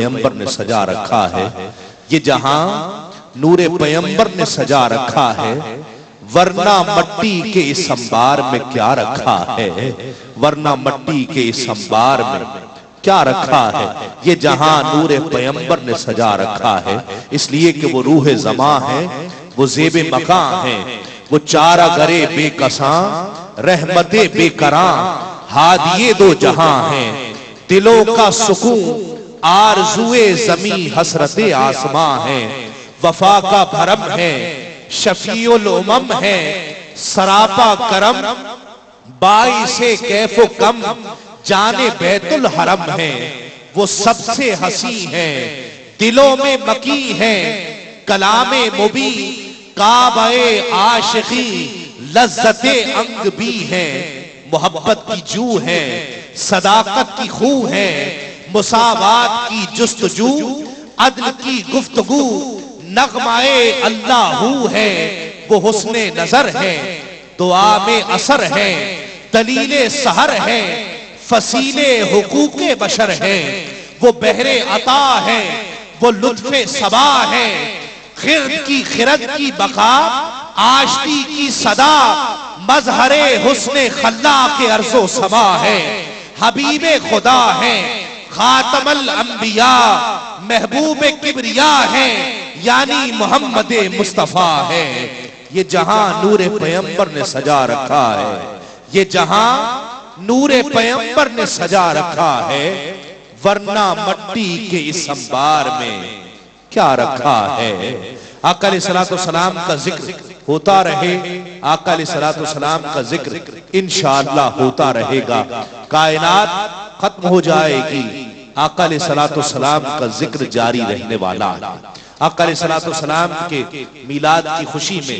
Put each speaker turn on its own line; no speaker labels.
पैगंबर ने सजा रखा है। ये जहां नूरे पैगंबर ने सजा रखा है, वरना मट्टी के इस अंबार में क्या रखा है, वरना मट्टी के इस अंबार में क्या रखा है। ये जहां नूरे पैगंबर ने सजा रखा है, इसलिए कि वो रूह जमा है, वो जेबे मकां है, वो चारा गरे बेकसां रहमते बेकरां हादिये दो जहां है। दिलों का सुकून आरज़ुए ज़मी हसरते आसमां है, वफा का भरम है, शफीउल उमम है, सरापा करम बाइसे कैफो कम जाने बैतुल हरम है। वो सबसे हसी है, दिलों में मकी है, कलामे मुबी काबे आशिकी लज्जते अंग भी है। मोहब्बत की जू है, सदाकत की खू है, मुसावात की जुस्तजू अदल की गुफ्तगू नगमाए अल्लाहू है। वो हुस्ने नजर है, दुआ में असर है, दलीले सहर है, फसीले हुकूके बशर है। वो बहरे अता है, वो लुत्फे सबा है, खिरद की खिरद की बका आशती की सदा मजहरे हुस्ने खल्ला के अर्जो समा है। हबीबे खुदा है, खातमल अंबिया महबूब किबरिया है, यानी मोहम्मद मुस्तफा है। ये जहां नूरे पैगंबर ने सजा रखा है, ये जहां नूरे पैगंबर ने सजा रखा है, वरना मट्टी के इस अंबार में क्या रखा है। आका अलैहिस्सलातु वस्सलाम का जिक्र होता रहे, आका अलैहिस्सलातु वस्सलाम का जिक्र इंशाअल्लाह होता रहेगा। कायनात खत्म हो जाएगी, आका अलैहिस्सलातु वस्सलाम का जिक्र जारी रहने वाला है। आका अलैहिस्सलातु वस्सलाम के मिलाद की खुशी में